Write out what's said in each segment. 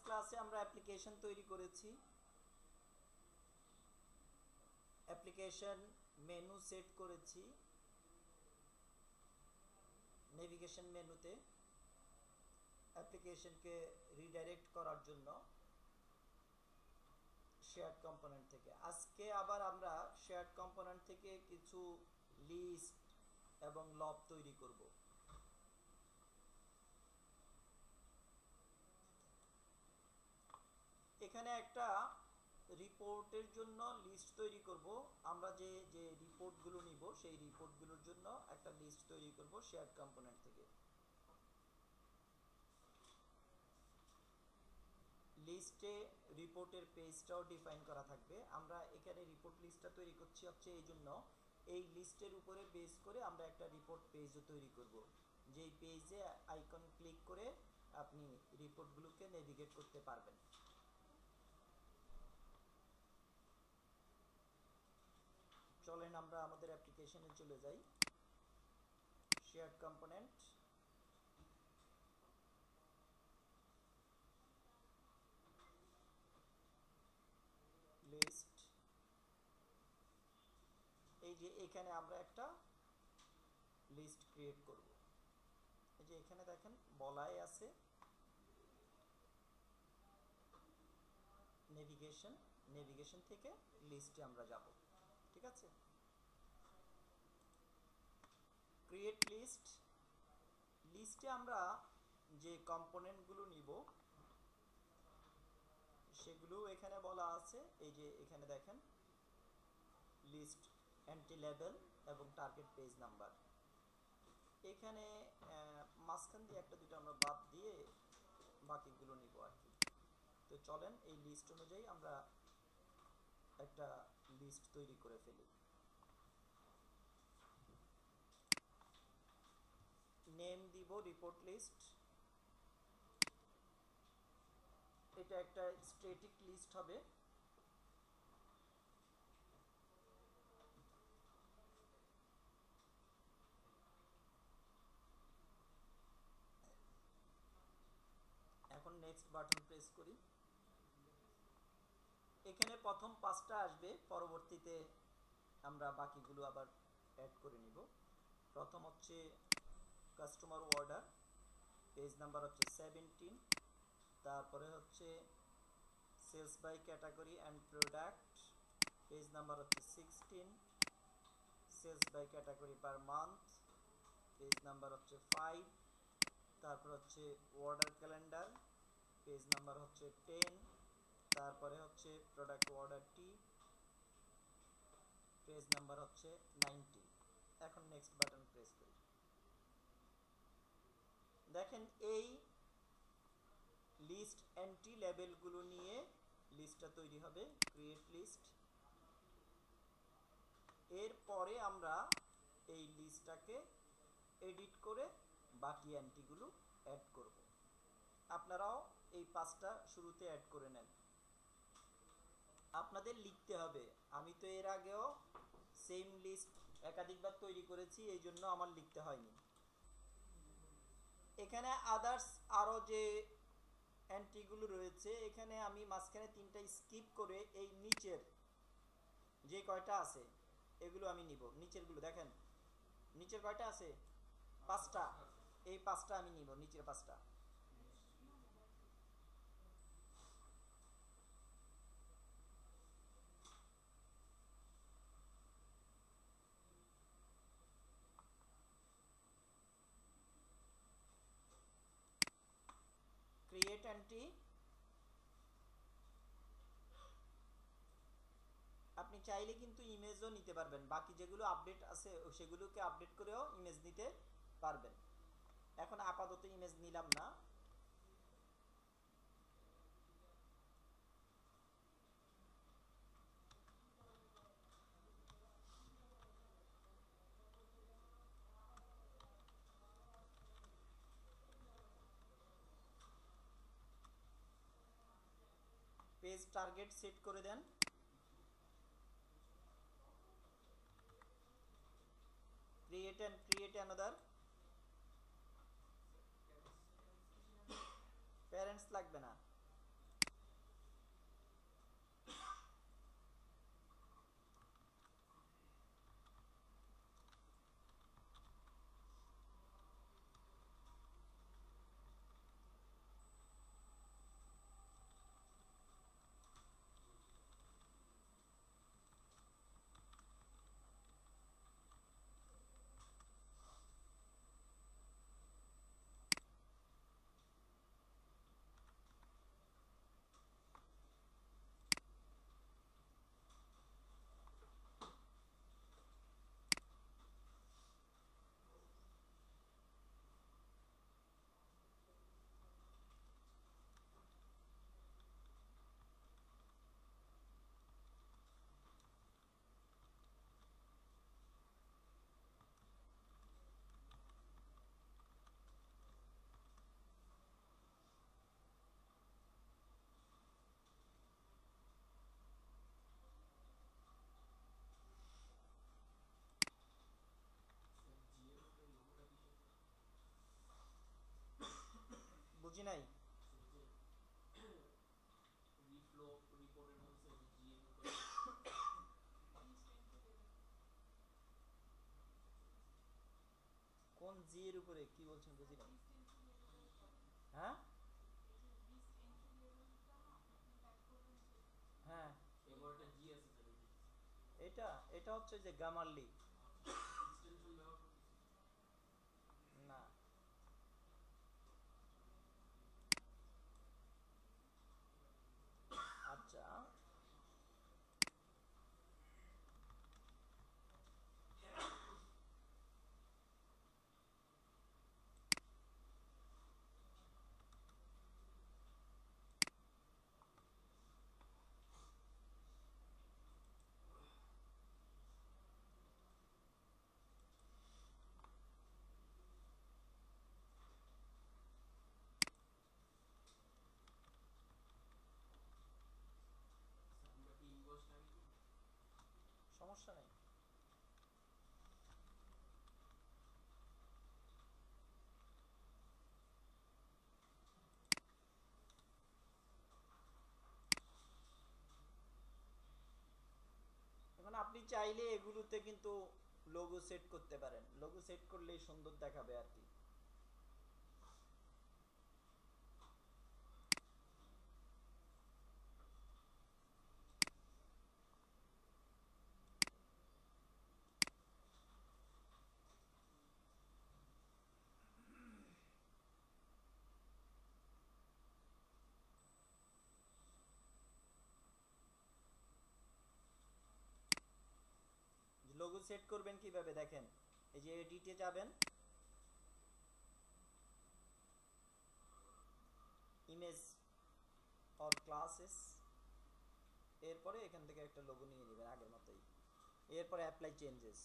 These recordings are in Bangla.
ক্লাসে আমরা অ্যাপ্লিকেশন তৈরি করেছি। অ্যাপ্লিকেশন মেনু সেট করেছি নেভিগেশন মেনুতে অ্যাপ্লিকেশনকে রিডাইরেক্ট করার জন্য শেয়ার্ড কম্পোনেন্ট থেকে। আজকে আবার আমরা শেয়ার্ড কম্পোনেন্ট থেকে কিছু লিস্ট এবং লব তৈরি করব। এখানে একটা রিপোর্টের জন্য লিস্ট তৈরি করব। আমরা যে যে রিপোর্টগুলো নিব সেই রিপোর্টগুলোর জন্য একটা লিস্ট তৈরি করব শেয়ার্ড কম্পোনেন্ট থেকে। লিস্টে রিপোর্টের পেজটাও ডিফাইন করা থাকবে। আমরা এখানে রিপোর্ট লিস্টটা তৈরি করছি হচ্ছে এই জন্য, এই লিস্টের উপরে বেস করে আমরা একটা রিপোর্ট পেজও তৈরি করব, যেই পেজে আইকন ক্লিক করে আপনি রিপোর্টগুলোকে নেভিগেট করতে পারবেন। চলেন আমরা আমাদের অ্যাপ্লিকেশনে চলে যাই। শেয়ার্ড কম্পোনেন্ট, লিস্ট, এই যে এখানে আমরা একটা লিস্ট ক্রিয়েট করব। এই যে এখানে দেখেন বলাই আছে নেভিগেশন, নেভিগেশন থেকে লিস্টে আমরা যাব। ঠিক আছে, ক্রিয়েট লিস্ট। লিস্টে আমরা যে কম্পোনেন্টগুলো নিব সেগুলো এখানে বলা আছে। এই যে এখানে দেখেন লিস্ট, এন্ট্রি লেভেল এবং টার্গেট পেজ নাম্বার। এখানে মাঝখান দিয়ে একটা দুটো আমরা বাদ দিয়ে বাকিগুলো নিব আর কি। তো চলেন এই লিস্ট অনুযায়ী আমরা একটা লিস্ট তৈরি করে ফেলি। নেম দিব রিপোর্ট লিস্ট। এটা একটা স্ট্যাটিক লিস্ট হবে। এখন নেক্সট বাটন প্রেস করি। এখানে প্রথম 5টা আসবে, পরবর্তীতে আমরা বাকিগুলো আবার অ্যাড করে নিব। প্রথম হচ্ছে কাস্টমার অর্ডার, পেজ নাম্বার হচ্ছে 17। তারপরে হচ্ছে sales by category and product, page number হচ্ছে 16। Sales by category per month, page number হচ্ছে 5। তারপর হচ্ছে অর্ডার ক্যালেন্ডার, পেজ নাম্বার হচ্ছে 10। তারপরে হচ্ছে প্রোডাক্ট অর্ডারটি, পেজ নাম্বার হচ্ছে 90। এখন নেক্সট বাটন প্রেস করি। দেখেন এই লিস্ট এন্ট্রি লেভেলগুলো নিয়ে লিস্টটা তৈরি হবে, ক্রিয়েট লিস্ট। এরপরে আমরা এই লিস্টটাকে এডিট করে বাকি এন্ট্রিগুলো অ্যাড করব। আপনারাও এই 5টা শুরুতে অ্যাড করে নেন। আপনাদের লিখতে হবে, আমি তো এর আগেও সেম লিস্ট একাধিকবার তৈরি করেছি, এই জন্য আমার লিখতে হয়নি। এখানে আদার্স আরও যে এন্ট্রিগুলো রয়েছে, এখানে আমি মাঝখানে 3টা স্কিপ করে এই নিচের যে কয়টা আছে এগুলো আমি নিব। নিচেরগুলো দেখেন, নিচের কয়টা আছে? 5টা। এই 5টা আমি নিব, নিচের 5টা। ক্রিয়েট এন্ট্রি, আপনি চাইলে কিন্তু ইমেজও নিতে পারবেন। বাকি যেগুলো আপডেট আছে সেগুলোকে আপডেট করেও ইমেজ নিতে পারবেন। এখন আপাতত ইমেজ নিলাম না। পেজ টার্গেট সেট করে দেন। create another, প্যারেন্টস লাগবে না। বুঝি নাই। কোন জি এর উপরে কি বলছেন বুঝি নাই। হ্যাঁ হ্যাঁ, এটা এটা হচ্ছে যে গামারলি। না, আচ্ছা সমস্যা নেই। এখন আপনি চাইলে এগুলোতে কিন্তু লোগো সেট করতে পারেন, লোগো সেট করলেই সুন্দর দেখাবে আর কি। লোগো সেট করবেন কিভাবে দেখেন, এই যে এডিটে যাবেন, ইমেজ অর ক্লাসেস, এরপরে এখান থেকে একটা লোগো নিয়ে নেবেন আগের মতোই, এরপরে apply changes.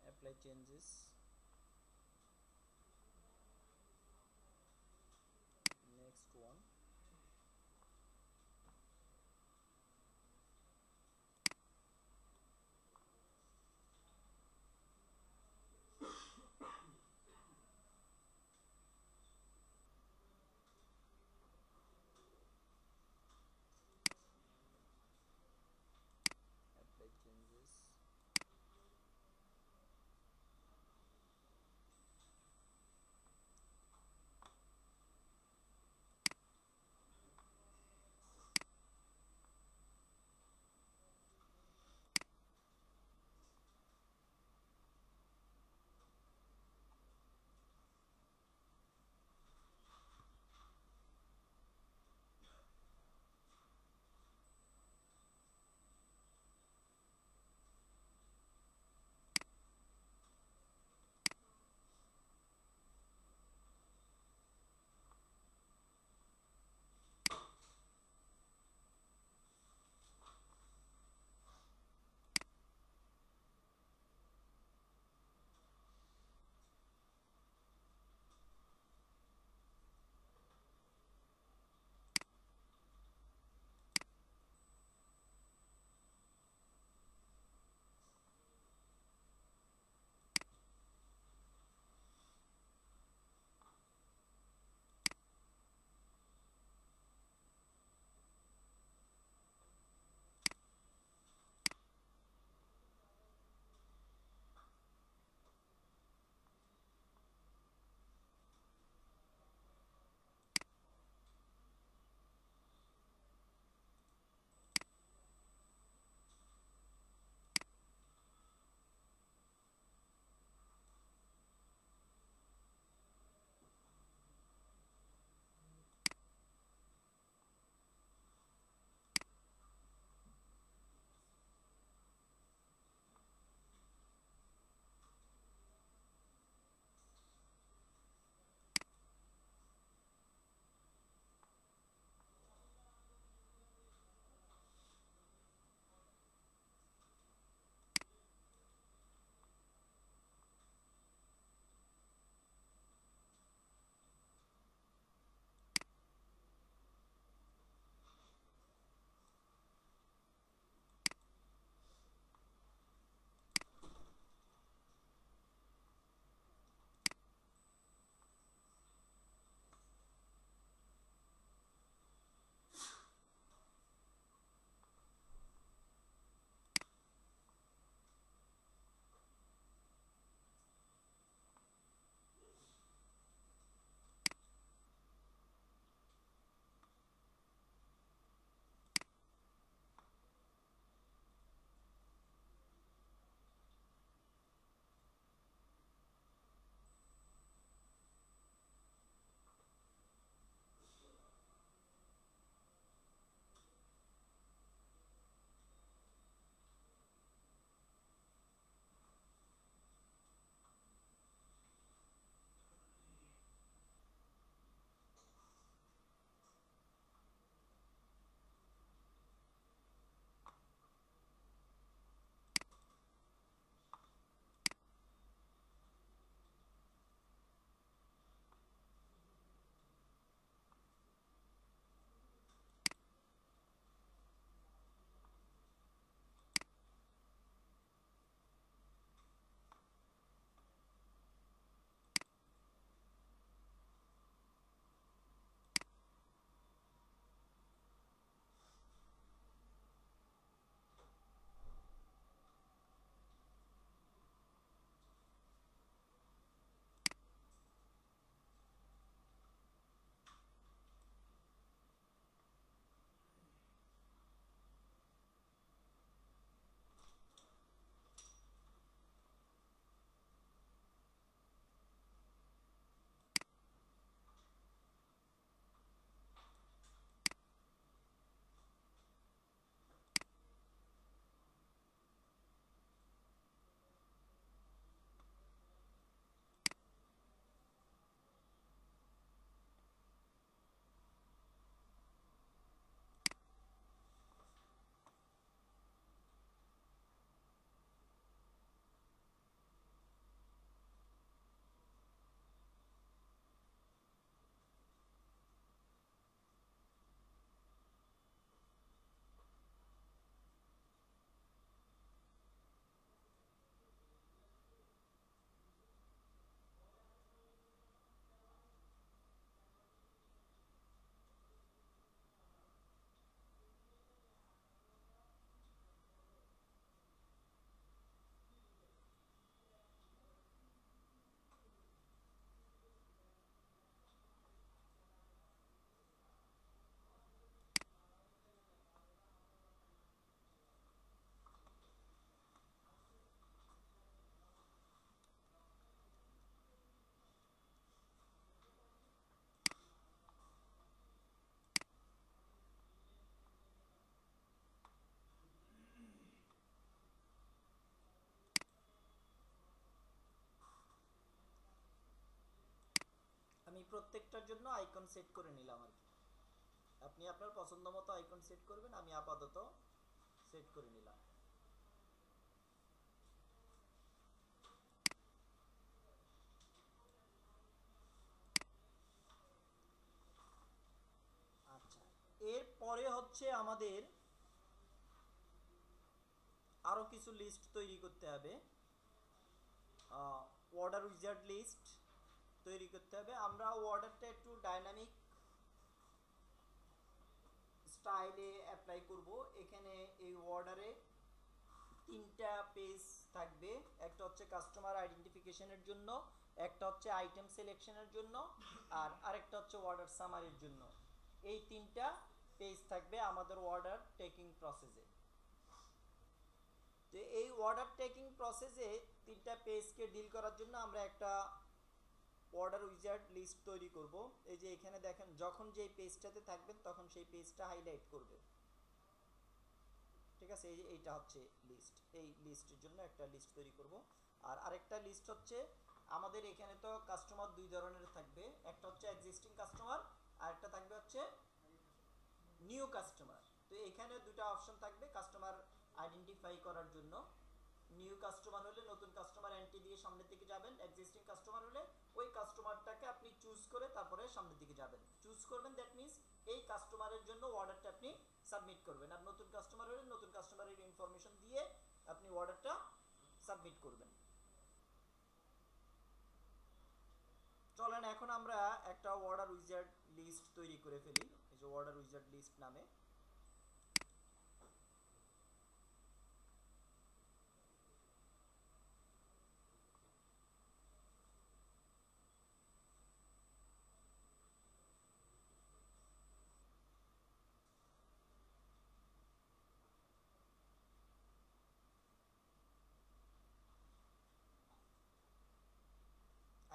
Apply changes, next one, apply changes, প্রত্যেকটার জন্য আইকন সেট করে নিলাম আর কি। আপনি আপনার পছন্দ মতো আইকন সেট করবেন, আমি আপাতত সেট করে নিলাম। আচ্ছা, এরপরে হচ্ছে আমাদের আরো কিছু লিস্ট তৈরি করতে হবে। অর্ডার উইজার্ড লিস্ট তৈরি করতে হবে। আমরা অর্ডারটা একটু ডাইনামিক স্টাইলে অ্যাপ্লাই করব। এখানে এই অর্ডারে তিনটা পেজ থাকবে, একটা হচ্ছে কাস্টমার আইডেন্টিফিকেশনের জন্য, একটা হচ্ছে আইটেম সিলেকশনের জন্য, আর আরেকটা হচ্ছে অর্ডার সামারির জন্য। এই তিনটা পেজ থাকবে আমাদের অর্ডার টেকিং প্রসেসে। তো এই অর্ডার টেকিং প্রসেসে তিনটা পেজকে ডিল করার জন্য আমরা একটা অর্ডার উইজার্ড লিস্ট তৈরি করব। এই যে এখানে দেখেন, যখন যেই পেজটাতে থাকবেন তখন সেই পেজটা হাইলাইট করবে। ঠিক আছে, এই যে এইটা হচ্ছে লিস্ট। এই লিস্টের জন্য একটা লিস্ট তৈরি করব। আর আরেকটা লিস্ট হচ্ছে, আমাদের এখানে তো কাস্টমার দুই ধরনের থাকবে, একটা হচ্ছে এক্সিস্টিং কাস্টমার, আর একটা থাকবে হচ্ছে নিউ কাস্টমার। তো এখানে দুটো অপশন থাকবে কাস্টমার আইডেন্টিফাই করার জন্য। নিউ কাস্টমার হলে নতুন কাস্টমার এন্ট্রি দিয়ে সামনের দিকে যাবেন, এক্সিস্টিং কাস্টমার হলে ওই কাস্টমারটাকে আপনি চুজ করে তারপরে সামনের দিকে যাবেন। চুজ করবেন, দ্যাট মিন্স এই কাস্টমারের জন্য অর্ডারটা আপনি সাবমিট করবেন। আর নতুন কাস্টমার হলে নতুন কাস্টমারের ইনফরমেশন দিয়ে আপনি অর্ডারটা সাবমিট করবেন। চলেন এখন আমরা একটা অর্ডার উইজার্ড লিস্ট তৈরি করে ফেলি, এই যে অর্ডার উইজার্ড লিস্ট নামে।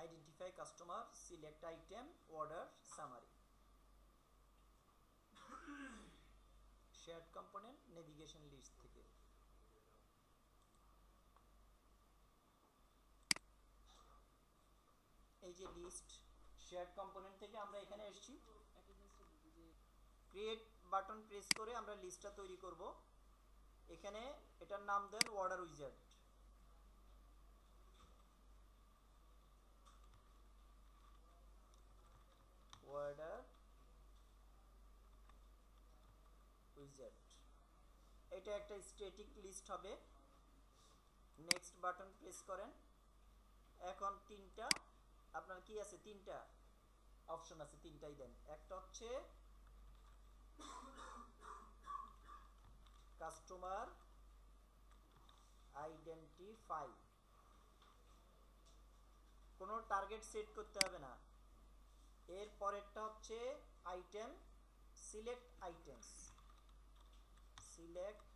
Identify customer, select item, order summary, shared component, navigation list থেকে। এই যে লিস্ট শেয়ার্ড কম্পোনেন্ট থেকে আমরা এখানে এসেছি। ক্রিয়েট বাটন প্রেস করে আমরা লিস্টটা তৈরি করব। এখানে এটার নাম দেন অর্ডার উইজার্ড। অর্ডার উইজার্ড, এটা একটা স্ট্যাটিক লিস্ট হবে। নেক্সট বাটন প্রেস করেন। এখন তিনটা আপনার কি আছে, তিনটা অপশন আছে, তিনটাই দেন। একটা হচ্ছে কাস্টমার আইডেন্টিফাই, কোনো টার্গেট সেট করতে হবে না। এর পরেরটা হচ্ছে আইটেম, সিলেক্ট আইটেমস, সিলেক্ট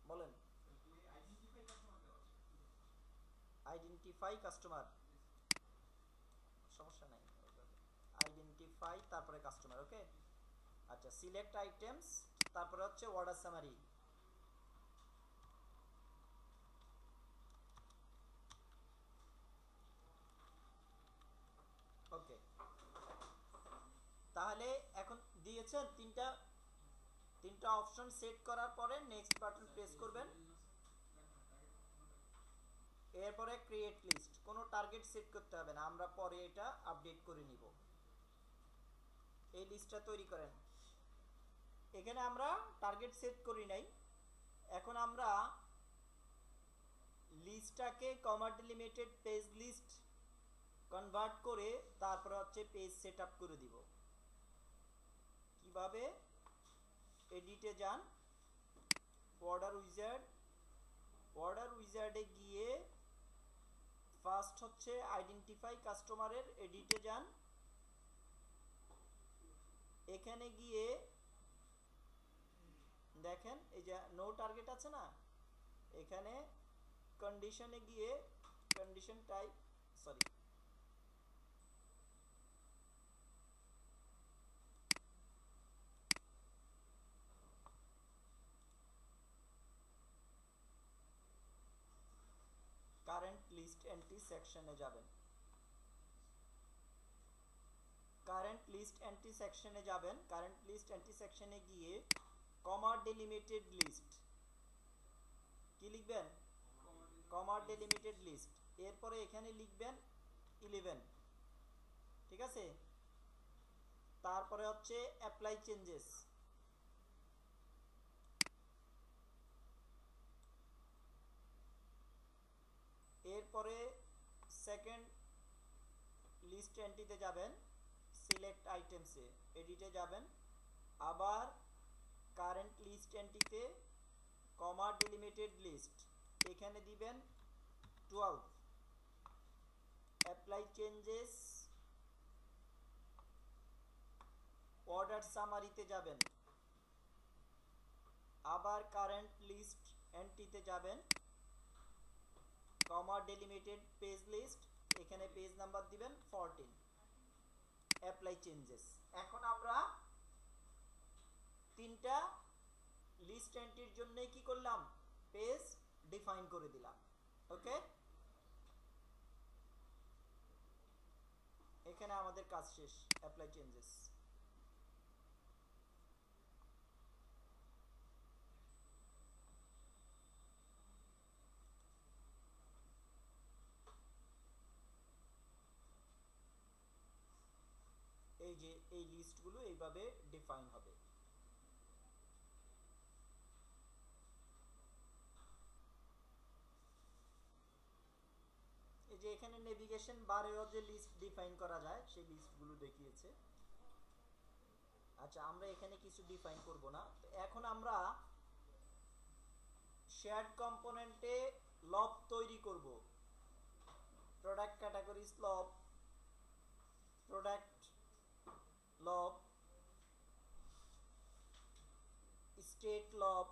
বলেন আইডেন্টিফাই কাস্টমার, সমস্যা নাই, আইডেন্টিফাই তারপরে কাস্টমার। ওকে, আচ্ছা, সিলেক্ট আইটেমস, তারপরে হচ্ছে অর্ডার সামারি। ওকে, তাহলে এখন দিয়েছেন তিনটা অপশন সেট করার পরে নেক্সট বাটন প্রেস করবেন। এরপরে ক্রিয়েট লিস্ট, কোনো টার্গেট সেট করতে হবে না, আমরা পরে এটা আপডেট করে নিব। এই লিস্টটা তৈরি করেন। এখানে আমরা টার্গেট সেট করি নাই। এখন আমরা লিস্টটাকে কমা ডিলিমিটেড পেজ লিস্ট কনভার্ট করে তারপরে হচ্ছে পেজ সেট আপ করে দিব। কিভাবে? এডিটে যান, অর্ডার উইজার্ড, অর্ডার উইজার্ডে গিয়ে ফার্স্ট হচ্ছে আইডেন্টিফাই কাস্টমারের এডিটে যান। এখানে গিয়ে দেখেন এই যে নো টার্গেট আছে না, এখানে কন্ডিশনে গিয়ে condition type, sorry, current list entry সেকশনে যাবেন। লিস্ট এন্ট্রি সেকশনে যাবেন। কারেন্ট লিস্ট এন্ট্রি সেকশনে গিয়ে কমা ডিলিমিটেড লিস্ট কি লিখবেন? কমা ডিলিমিটেড লিস্ট। এরপরে এখানে লিখবেন 11, ঠিক আছে? তারপরে হচ্ছে অ্যাপ্লাই চেঞ্জেস, এরপরে সেকেন্ড লিস্ট এন্ট্রিতে যাবেন, সিলেক্ট আইটেমসে এডিটে যাবেন, আবার কারেন্ট লিস্ট এন্ট্রিতে কমা ডিলিমিটেড লিস্ট এখানে দিবেন 12, অ্যাপ্লাই চেঞ্জেস, অর্ডার সামারিতে যাবেন, আবার কারেন্ট লিস্ট এন্ট্রিতে যাবেন, কমা ডিলিমিটেড পেজ লিস্ট এখানে পেজ নাম্বার দিবেন 14, অ্যাপ্লাই চেঞ্জেস। এখন আমরা তিনটা লিস্ট এন্ট্রির জন্য কি করলাম? পেজ ডিফাইন করে দিলাম। ওকে, এখানে আমাদের কাজ শেষ। Apply changes. এই যে এই লিস্টগুলো এইভাবে ডিফাইন হবে। এই যে এখানে নেভিগেশন বারেও যে লিস্ট ডিফাইন করা যায় সেই লিস্টগুলো দেখিয়েছে। আচ্ছা, আমরা এখানে কিছু ডিফাইন করব না। তো এখন আমরা শেয়ার্ড কম্পোনেন্টে লব তৈরি করব। প্রোডাক্ট ক্যাটাগরিজ লব, প্রোডাক্ট লব, স্টেট লব,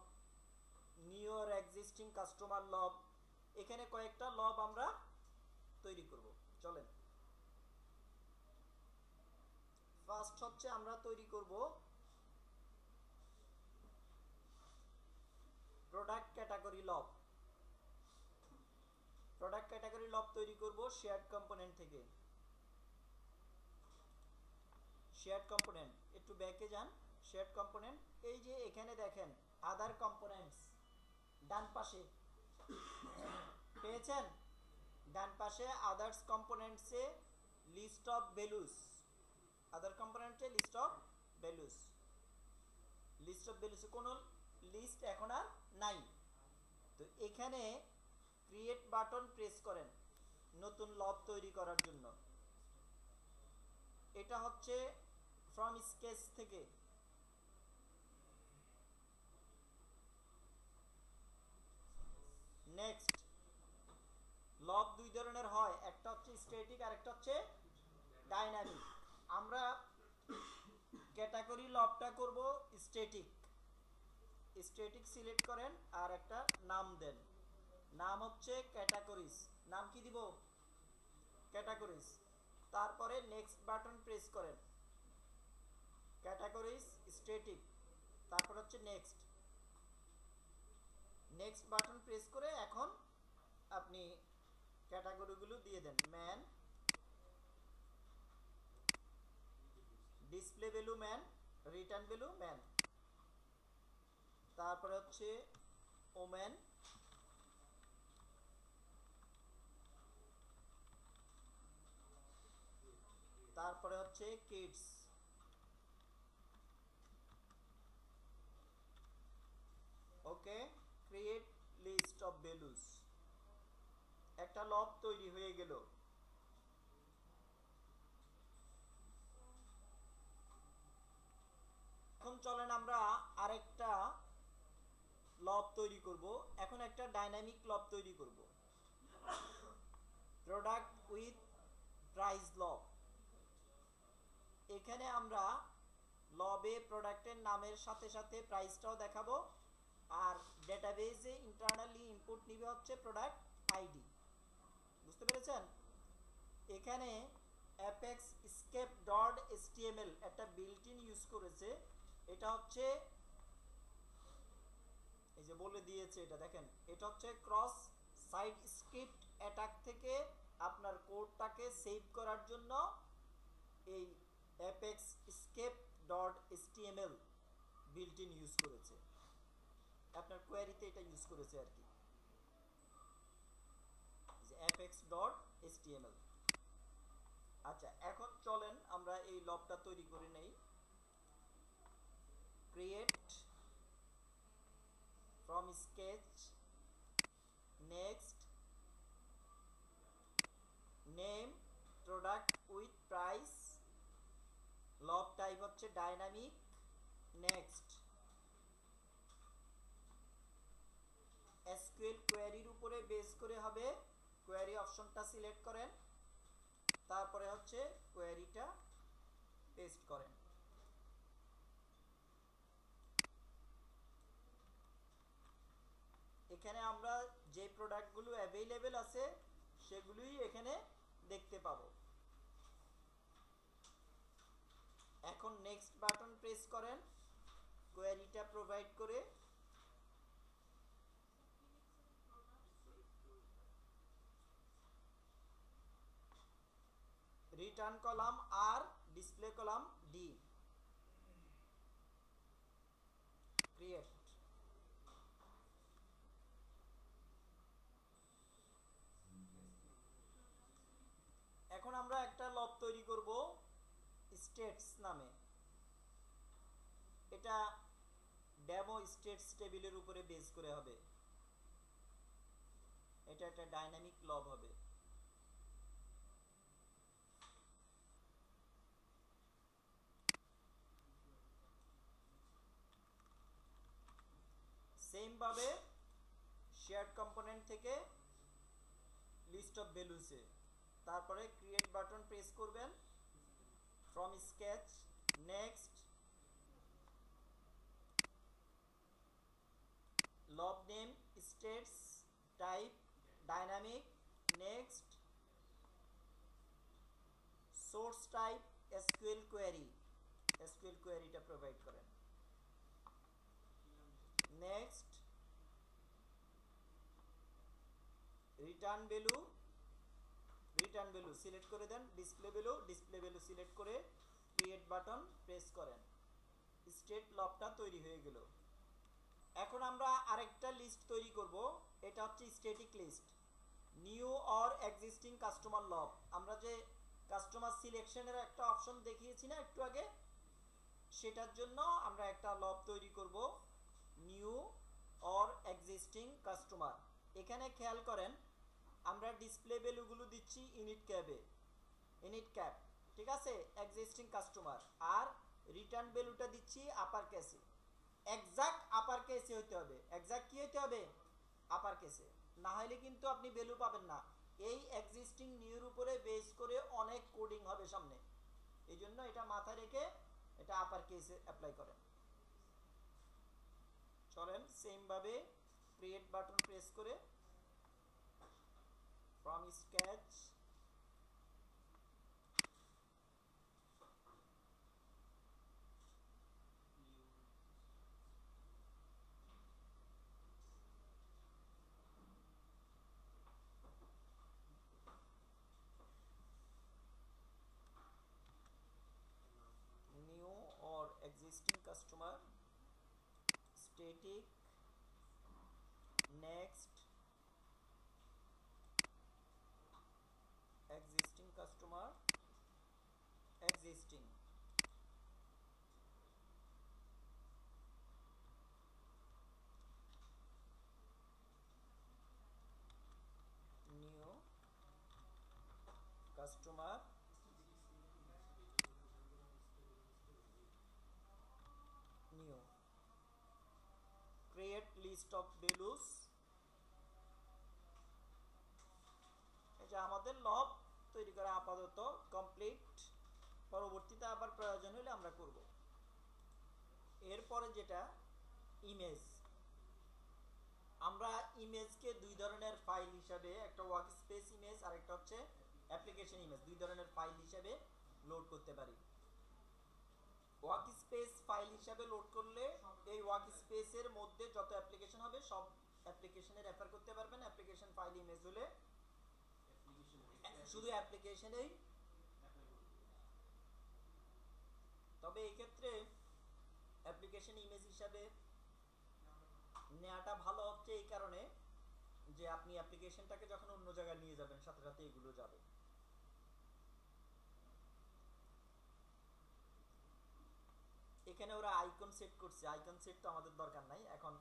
নিউ অর এক্সিস্টিং কাস্টমার লব, এখানে কয়েকটা লব আমরা তৈরি করব। চলেন, ফার্স্ট হচ্ছে আমরা তৈরি করব প্রোডাক্ট ক্যাটাগরি লব। প্রোডাক্ট ক্যাটাগরি লব তৈরি করব শেয়ার্ড কম্পোনেন্ট থেকে। শেয়ার্ড কম্পোনেন্ট, একটু ব্যাকে যান। শেয়ার্ড কম্পোনেন্ট, এই যে এখানে দেখেন আদার কম্পোনেন্টস, ডান পাশে পেয়েছেন? ডান পাশে আদার্স কম্পোনেন্টসে লিস্ট অফ ভ্যালুস, আদার কম্পোনেন্টে list of values, list of ভ্যালুসে কোনো লিস্ট এখন আর নাই। তো এখানে ক্রিয়েট বাটন প্রেস করেন নতুন লব তৈরি করার জন্য। এটা হচ্ছে ফ্রম স্কেচ থেকে। নেক্সট, লব দুই ধরনের হয়, একটা হচ্ছে স্ট্যাটিক আর একটা হচ্ছে ডাইনামিক। আমরা ক্যাটাগরি লবটা করব স্ট্যাটিক। স্ট্যাটিক সিলেক্ট করেন আর একটা নাম দেন, নাম হচ্ছে ক্যাটাগরিজ। নাম কি দিব? ক্যাটাগরিজ। তারপরে নেক্সট বাটন প্রেস করেন, ক্যাটাগরিজ স্ট্যাটিক, তারপর হচ্ছে নেক্সট। নেক্সট বাটন প্রেস করে এখন আপনি ক্যাটাগরিগুলো দিয়ে দেন। Man, display value man, return value man, তারপরে হচ্ছে ওমেন, তারপরে হচ্ছে kids. Okay, create list of values. একটা লব তৈরি হয়ে গেল। এখন চলেন আমরা আরেকটা লব তৈরি করব। এখন একটা ডাইনামিক লব তৈরি করব, প্রোডাক্ট উইথ প্রাইস লব। এখানে আমরা লবে প্রোডাক্টের নামের সাথে সাথে প্রাইসটাও দেখাবো, আর ডেটাবেজে ইন্টারনালি ইনপুট নিবে হচ্ছে প্রোডাক্ট আইডি। বুঝতে পেরেছেন? এখানে অ্যাপেক্স স্কেপ ডট এচটিএমএল একটা বিল্ট ইন ইউজ করেছে। এটা হচ্ছে এই যে বলে দিয়েছে, এটা দেখেন, এটা হচ্ছে ক্রস সাইট স্ক্রিপ্ট অ্যাটাক থেকে আপনার কোডটাকে সেভ করার জন্য এই apex escape dot HTML built in use করেছে, আপনার কোয়ারিতে এটা ইউজ করেছে আর কি, যে অ্যাপেক্স ডট এসটিএমএল। আচ্ছা, এখন চলেন আমরা এই লবটা তৈরি করে নেই। Create from sketch, next name product with price, লব টাইপ হচ্ছে ডাইনামিক, নেক্সট এসকিউএল কোয়েরির উপরে বেস করে হবে, কোয়েরি অপশনটা সিলেক্ট করেন, তারপরে হচ্ছে কোয়েরিটা পেস্ট করেন। এখানে আমরা যে প্রোডাক্টগুলো অ্যাভেলেবেল আছে সেগুলোই এখানে দেখতে পাবো। এখন নেক্সট বাটন প্রেস করেন, কোয়েরিটা প্রোভাইড করে রিটার্ন কলাম আর ডিসপ্লে কলাম ডি, ক্রিয়েট। এখন আমরা একটা লব তৈরি করব স্টেটস নামে, এটা ডেমো স্টেটস টেবিলের উপরে বেস করে হবে, এটা একটা ডাইনামিক লব হবে। সেম ভাবে শেয়ার্ড কম্পোনেন্ট থেকে লিস্ট অফ ভ্যালুসে, তারপরে ক্রিয়েট বাটন প্রেস করবেন, from sketch, next LOV name states type dynamic, next source type SQL query, SQL কোয়েরিটা প্রোভাইড করেন, next return value, return value select করে দেন, ডিসপ্লে ভ্যালু সিলেক্ট করে ক্রিয়েট বাটন প্রেস করেন, স্টেট লবটা তৈরি হয়ে গেল। এখন আমরা আরেকটা লিস্ট তৈরি করব, এটা হচ্ছে static list, new or existing customer LOV. আমরা যে কাস্টমার সিলেকশনের একটা অপশন দেখিয়েছি না একটু আগে, সেটার জন্য আমরা একটা লব তৈরি করব, নিউ অর এক্সিস্টিং কাস্টমার। এখানে খেয়াল করেন আমরা ডিসপ্লে ভ্যালুগুলো দিচ্ছি ইউনিট ক্যাবে, ইউনিট ক্যাপ, ঠিক আছে, এক্সিস্টিং কাস্টমার, আর রিটার্ন ভ্যালুটা দিচ্ছি আপার কেসে, এক্সাক্ট আপার কেসে হতে হবে, এক্সাক্ট কি হতে হবে, আপার কেসে, না হলে কিন্তু আপনি ভ্যালু পাবেন না। এই এক্সিস্টিং নিউর উপরে বেস করে অনেক কোডিং হবে সামনে, এই জন্য এটা মাথায় রেখে এটা আপার কেসে অ্যাপ্লাই করেন। চলেন সেম ভাবে ক্রিয়েট বাটন প্রেস করে from sketch, new or existing customer, static, next existing customer, existing, new customer, new, create list of values। এটা আমাদের লব তৈরি করা আপাতত কমপ্লিট, পরবর্তীতে আবার প্রয়োজন হলে আমরা করব। এরপরে যেটা ইমেজ, আমরা ইমেজকে দুই ধরনের ফাইল হিসাবে, একটা ওয়ার্কস্পেস ইমেজ আর একটা হচ্ছে অ্যাপ্লিকেশন ইমেজ, দুই ধরনের ফাইল হিসাবে লোড করতে পারি। ওয়ার্কস্পেস ফাইল হিসাবে লোড করলে এই ওয়ার্কস্পেসের মধ্যে যত অ্যাপ্লিকেশন হবে সব অ্যাপ্লিকেশনে রেফার করতে পারবেন। অ্যাপ্লিকেশন ফাইল ইমেজ হলে শুধু অ্যাপ্লিকেশনেই ক্ষেত্রে অ্যাপ্লিকেশন ইমেজ হিসাবে নেওয়াটা ভালো হচ্ছে এই কারণে যে আপনি অ্যাপ্লিকেশনটাকে যখন অন্য জায়গায় নিয়ে যাবেন সাথে সাথে এগুলো যাবে। এখানে ওরা আইকন সেট করছে, আইকন সেট তো আমাদের দরকার নাই এখন,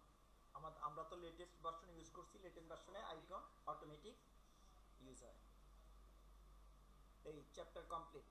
আমরা তো লেটেস্ট ভার্সন ইউজ করছি, লেটেস্ট ভার্সনে আইকন অটোমেটিক ইউজ হয়। এই চ্যাপ্টার কমপ্লিট।